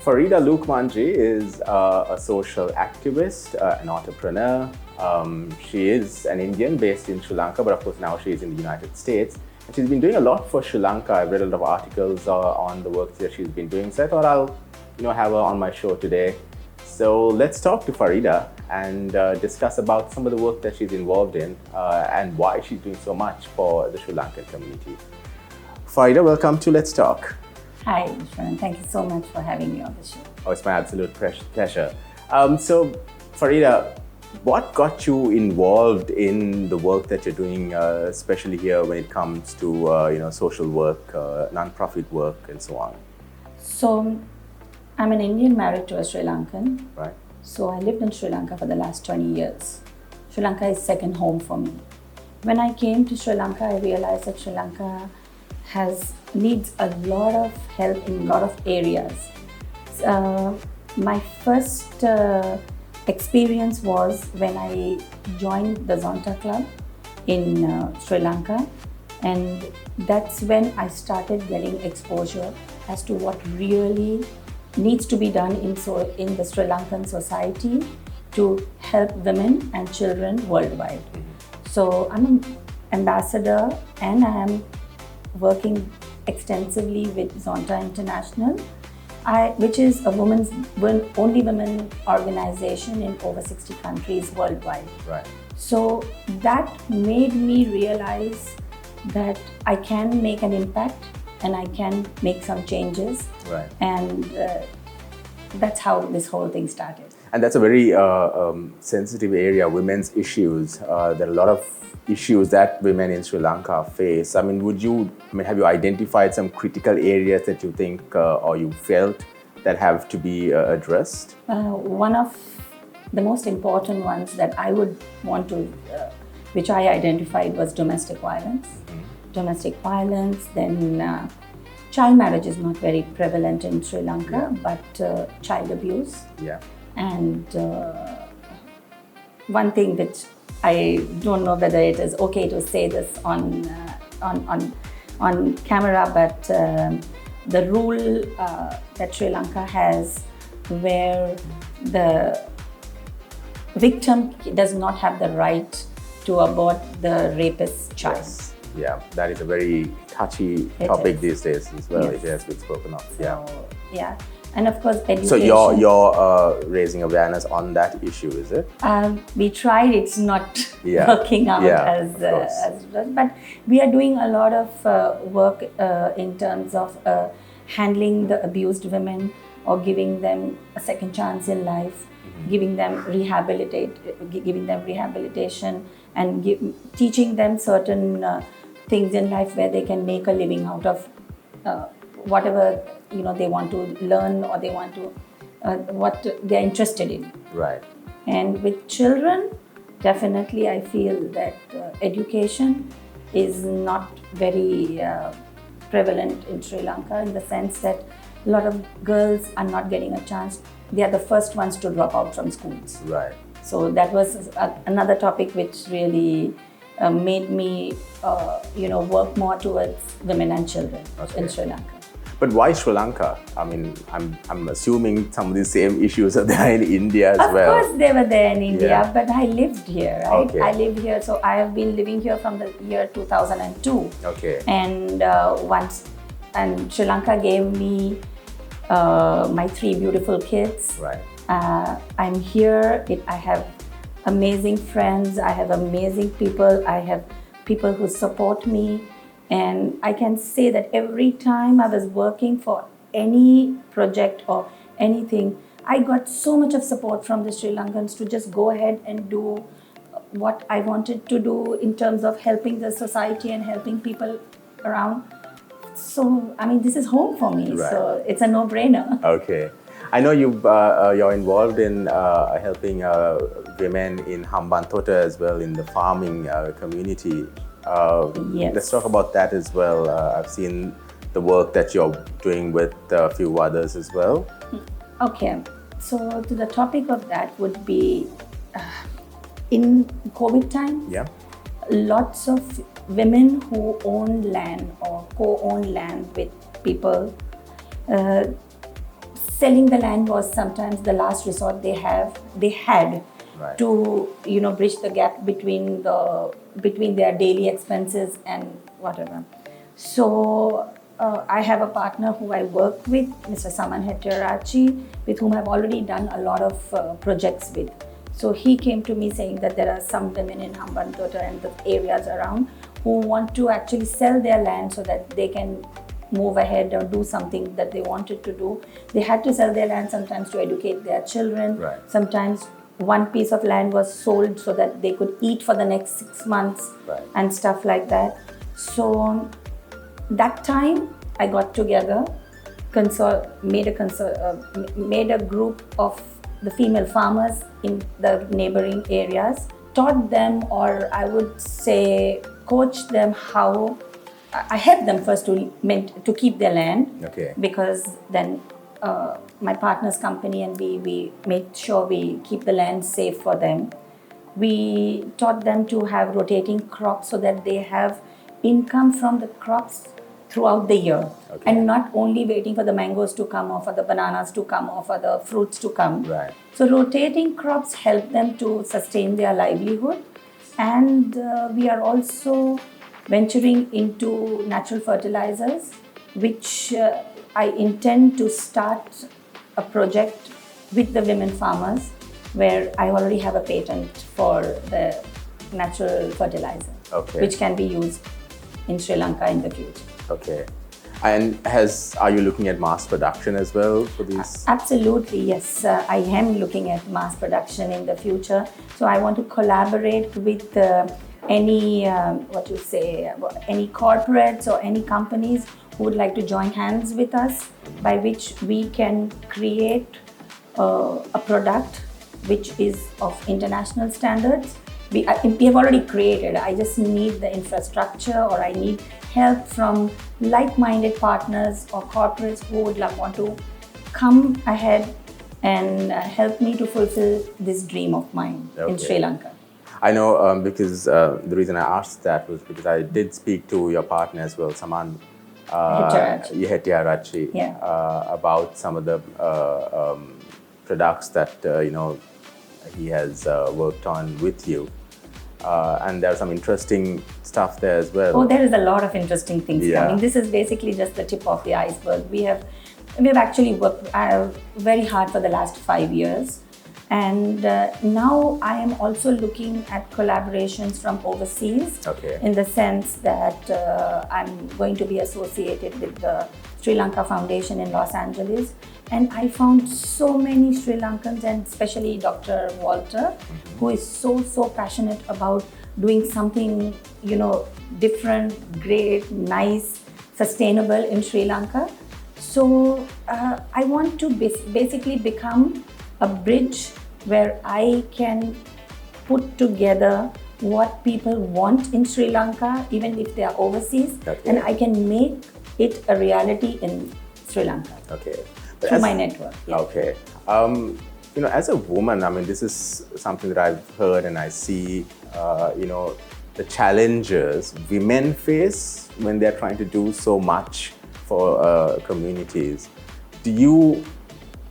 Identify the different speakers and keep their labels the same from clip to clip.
Speaker 1: Farida Lukmanjee is a social activist, an entrepreneur. She is an Indian based in Sri Lanka, but of course now she is in the United States. And she's been doing a lot for Sri Lanka. I've read a lot of articles on the work that she's been doing. So I thought I'll have her on my show today. So let's talk to Farida and discuss about some of the work that she's involved in and why she's doing so much for the Sri Lankan community. Farida, welcome to Let's Talk.
Speaker 2: Hi, Sharon. Thank you so much for having me on the show.
Speaker 1: Oh, it's my absolute pleasure. So, Farida, what got you involved in the work that you're doing, especially here when it comes to social work, non-profit work, and so on?
Speaker 2: So, I'm an Indian married to a Sri Lankan.
Speaker 1: Right.
Speaker 2: So I lived in Sri Lanka for the last 20 years. Sri Lanka is second home for me. When I came to Sri Lanka, I realized that Sri Lanka needs a lot of help in a lot of areas. My first experience was when I joined the Zonta Club in Sri Lanka, and that's when I started getting exposure as to what really needs to be done in the Sri Lankan society to help women and children worldwide. So I'm an ambassador and I am working extensively with Zonta International, which is a only women organization in over 60 countries worldwide.
Speaker 1: Right.
Speaker 2: So that made me realize that I can make an impact and I can make some changes.
Speaker 1: Right.
Speaker 2: And that's how this whole thing started.
Speaker 1: And that's a very sensitive area, women's issues. There are a lot of issues that women in Sri Lanka face. Have you identified some critical areas that you think or you felt that have to be addressed?
Speaker 2: One of the most important ones that I would want to, which I identified, was domestic violence. Mm-hmm. Domestic violence, then child marriage is not very prevalent in Sri Lanka, but child abuse.
Speaker 1: Yeah.
Speaker 2: And one thing which I don't know whether it is okay to say this on camera, but the rule that Sri Lanka has, where the victim does not have the right to abort the rapist's child.
Speaker 1: Yes. Yeah, that is a very touchy topic these days as well. Yes. It has been spoken of.
Speaker 2: Yeah. And of course, education.
Speaker 1: So you're raising awareness on that issue, is it?
Speaker 2: We tried. It's not working out as but we are doing a lot of work in terms of handling the abused women or giving them a second chance in life, giving them rehabilitation, and teaching them certain things in life where they can make a living out of whatever they want to learn or they want to what they're interested in.
Speaker 1: Right.
Speaker 2: And with children, definitely I feel that education is not very prevalent in Sri Lanka, in the sense that a lot of girls are not getting a chance. They are the first ones to drop out from schools.
Speaker 1: Right.
Speaker 2: So that was another topic which really made me work more towards women and children in Sri Lanka.
Speaker 1: But why Sri Lanka? I mean, I'm assuming some of the same issues are there in India as well.
Speaker 2: Of course they were there in India, but I lived here, right?
Speaker 1: Okay.
Speaker 2: I live here, so I have been living here from the year 2002.
Speaker 1: Okay.
Speaker 2: And Sri Lanka gave me my 3 beautiful kids.
Speaker 1: Right.
Speaker 2: I'm here. I have amazing friends. I have amazing people. I have people who support me. And I can say that every time I was working for any project or anything, I got so much of support from the Sri Lankans to just go ahead and do what I wanted to do in terms of helping the society and helping people around. So, I mean, this is home for me.
Speaker 1: Right.
Speaker 2: So it's a no-brainer.
Speaker 1: Okay. I know you're involved in helping women in Hambantota as well, in the farming community.
Speaker 2: Yes.
Speaker 1: Let's talk about that as well. I've seen the work that you're doing with a few others as well.
Speaker 2: Okay, so to the topic of that would be in COVID time, lots of women who own land or co-own land with people selling the land was sometimes the last resort they had
Speaker 1: Right.
Speaker 2: to bridge the gap between their daily expenses and whatever. So I have a partner who I work with, Mr. Saman Hettiarachchi, with whom I've already done a lot of projects with. So he came to me saying that there are some women in Hambantota and the areas around who want to actually sell their land so that they can move ahead or do something that they wanted to do. They had to sell their land sometimes to educate their children.
Speaker 1: Right.
Speaker 2: Sometimes one piece of land was sold so that they could eat for the next 6 months.
Speaker 1: Right.
Speaker 2: And stuff like that. So that time I got together, made a group of the female farmers in the neighboring areas, taught them, or I would say coached them how. I helped them first to keep their land.
Speaker 1: Okay.
Speaker 2: Because then my partner's company and we made sure we keep the land safe for them. We taught them to have rotating crops so that they have income from the crops throughout the year.
Speaker 1: Okay.
Speaker 2: And not only waiting for the mangoes to come or for the bananas to come or for the fruits to come.
Speaker 1: Right.
Speaker 2: So rotating crops help them to sustain their livelihood. And we are also venturing into natural fertilizers, which I intend to start a project with the women farmers where I already have a patent for the natural fertilizer,
Speaker 1: Okay.
Speaker 2: which can be used in Sri Lanka in the future.
Speaker 1: Okay. And are you looking at mass production as well for these?
Speaker 2: Absolutely, yes. I am looking at mass production in the future. So I want to collaborate with any corporates or any companies who would like to join hands with us, by which we can create a product which is of international standards. We have already created. I just need the infrastructure, or I need help from like-minded partners or corporates who would want to come ahead and help me to fulfill this dream of mine in Sri Lanka.
Speaker 1: I know because the reason I asked that was because I did speak to your partner as well, Saman Hettiarachchi, about some of the products that he has worked on with you. And there's some interesting stuff there as well.
Speaker 2: Oh, there is a lot of interesting things coming. This is basically just the tip of the iceberg. We have actually worked very hard for the last 5 years. And now I am also looking at collaborations from overseas, in the sense that I'm going to be associated with the Sri Lanka Foundation in Los Angeles. And I found so many Sri Lankans, and especially Dr. Walter, who is so passionate about doing something, different, great, nice, sustainable in Sri Lanka. So I want to basically become a bridge where I can put together what people want in Sri Lanka, even if they are overseas, and I can make it a reality in Sri Lanka. Through my network.
Speaker 1: Okay. As a woman, I mean, this is something that I've heard and I see, the challenges women face when they're trying to do so much for communities. Do you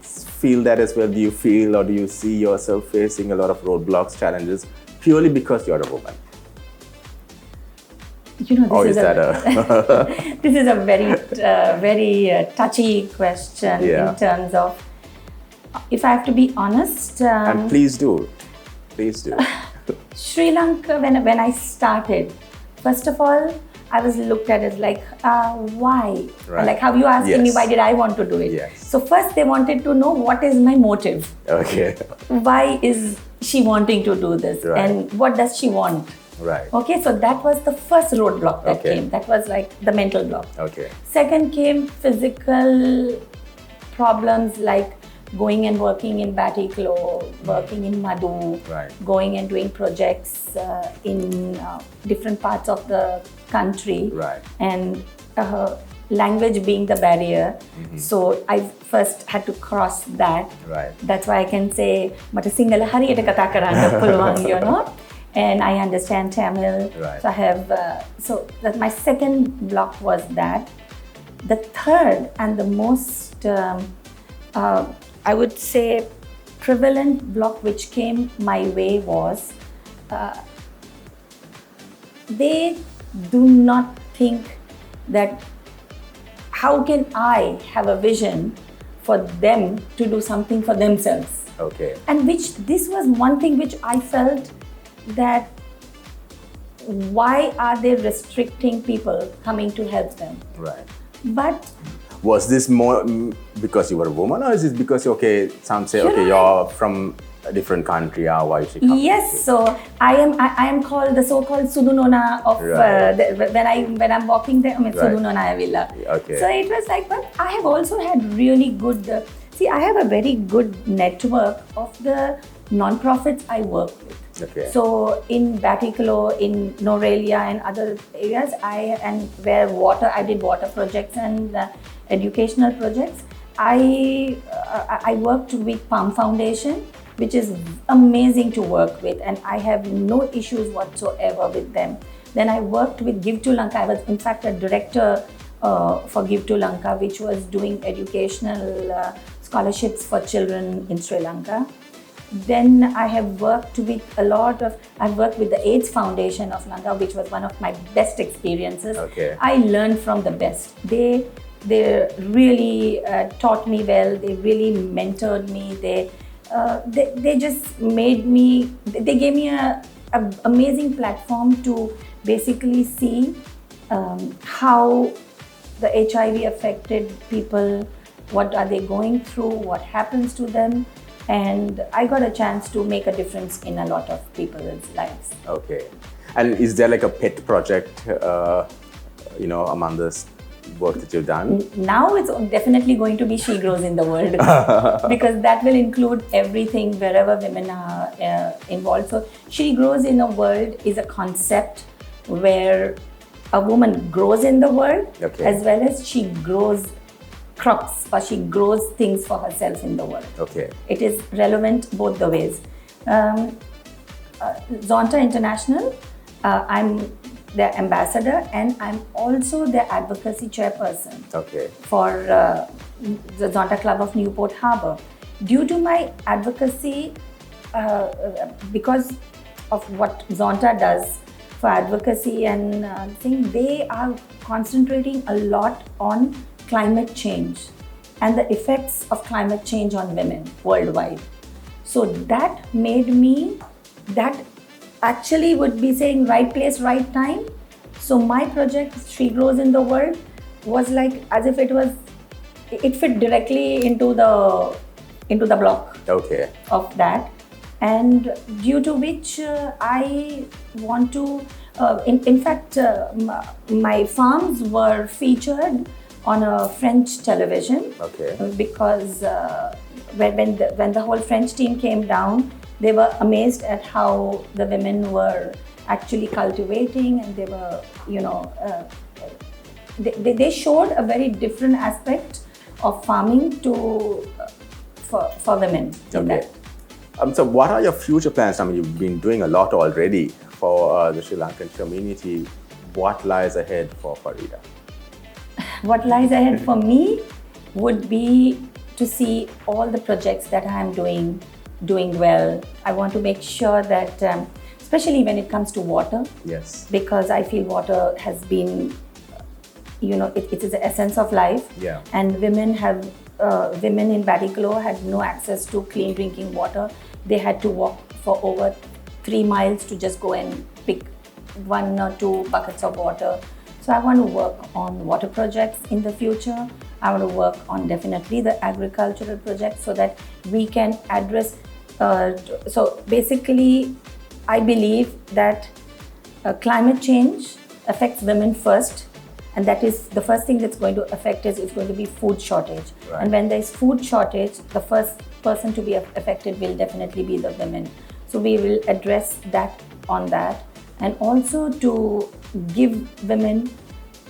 Speaker 1: feel that as well? Do you feel, or do you see yourself facing a lot of roadblocks, challenges, purely because you're a woman?
Speaker 2: This is a very touchy question in terms of, if I have to be honest.
Speaker 1: And please do.
Speaker 2: Sri Lanka, when I started, first of all, I was looked at as like, why?
Speaker 1: Right.
Speaker 2: Like how you asking me, why did I want to do it?
Speaker 1: Yes.
Speaker 2: So first they wanted to know what is my motive.
Speaker 1: Okay.
Speaker 2: Why is she wanting to do this?
Speaker 1: Right.
Speaker 2: And what does she want?
Speaker 1: Right.
Speaker 2: Okay, so that was the first roadblock that came. That was like the mental block.
Speaker 1: Okay.
Speaker 2: Second came physical problems, like going and working in Batiklo, working in Madhu, going and doing projects in different parts of the country, and language being the barrier. So I first had to cross that. That's why I can say, "Mata Sinhala hariyata katha karanna puluwan," and I understand Tamil. So I have. So that my second block was that. The third and the most I would say, prevalent block which came my way was they do not think that how can I have a vision for them to do something for themselves.
Speaker 1: Okay.
Speaker 2: And this was one thing which I felt that why are they restricting people coming to help them?
Speaker 1: Right.
Speaker 2: But
Speaker 1: was this more because you were a woman, or is this because some say you're from a different country, why you should come?
Speaker 2: Yes, so I am called the so-called Sudunona of when I'm walking there. I mean, Sudunona Villa.
Speaker 1: Okay.
Speaker 2: So it was like, but I have also had really good. I have a very good network of the non-profits I work with.
Speaker 1: Okay.
Speaker 2: So in Batikalo, in Norelia and other areas, I did water projects and educational projects. I worked with Palm Foundation, which is amazing to work with, and I have no issues whatsoever with them. Then I worked with Give to Lanka. I was in fact a director for Give to Lanka, which was doing educational scholarships for children in Sri Lanka. Then I have worked with I've worked with the AIDS Foundation of Lanka, which was one of my best experiences.
Speaker 1: Okay.
Speaker 2: I learned from the best. They really taught me well. They really mentored me. They just made me. They gave me a amazing platform to basically see how the HIV affected people, what are they going through, what happens to them. And I got a chance to make a difference in a lot of people's lives.
Speaker 1: Okay. And is there like a pet project, among this work that you've done?
Speaker 2: Now it's definitely going to be She Grows in the World because that will include everything wherever women are involved. So She Grows in the World is a concept where a woman grows in the world as well as she grows crops or she grows things for herself in the world.
Speaker 1: Okay.
Speaker 2: It is relevant both the ways. Zonta International, I'm their ambassador and I'm also their advocacy chairperson for the Zonta Club of Newport Harbor. Due to my advocacy, because of what Zonta does for advocacy and they are concentrating a lot on climate change and the effects of climate change on women worldwide. So that made me, that actually would be saying right place, right time. So my project, She Grows in the World, was like as if it fit directly into the block of that. And due to which I want to, in fact, my farms were featured on a French television because when the whole French team came down, they were amazed at how the women were actually cultivating, and they were, they showed a very different aspect of farming for women.
Speaker 1: So what are your future plans? I mean, you've been doing a lot already for the Sri Lankan community. What lies ahead for Farida?
Speaker 2: What lies ahead for me would be to see all the projects that I am doing well. I want to make sure that, especially when it comes to water, because I feel water has been, it is the essence of life. And women in Batikalo had no access to clean drinking water. They had to walk for over 3 miles to just go and pick 1 or 2 buckets of water. So I want to work on water projects in the future. I want to work on definitely the agricultural projects so that we can address. So basically, I believe that climate change affects women first, and that is the first thing that's going to affect is going to be food shortage. And when there is food shortage, the first person to be affected will definitely be the women. So we will address that on that, and also to give women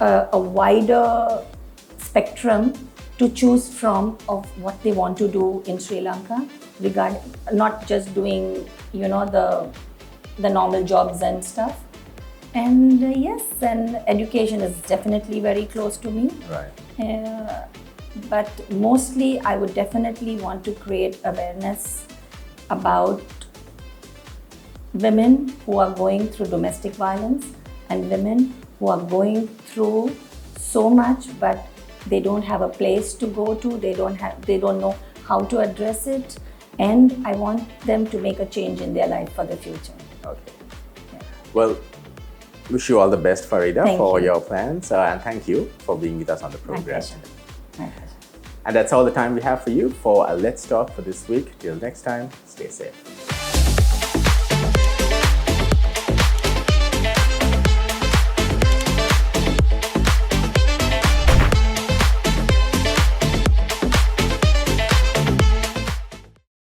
Speaker 2: a wider spectrum to choose from of what they want to do in Sri Lanka, not just doing the normal jobs and stuff. And yes, and education is definitely very close to me. but mostly I would definitely want to create awareness about women who are going through domestic violence and women who are going through so much but they don't have a place to go to, they don't know how to address it, and I want them to make a change in their life for the future.
Speaker 1: Okay. Yeah. Well, wish you all the best, Farida,
Speaker 2: Thank
Speaker 1: for
Speaker 2: you.
Speaker 1: your plans, and thank you for being with us on the
Speaker 2: My
Speaker 1: program.
Speaker 2: pleasure. My pleasure.
Speaker 1: And that's all the time we have for you for Let's Talk for this week. Till next time, stay safe.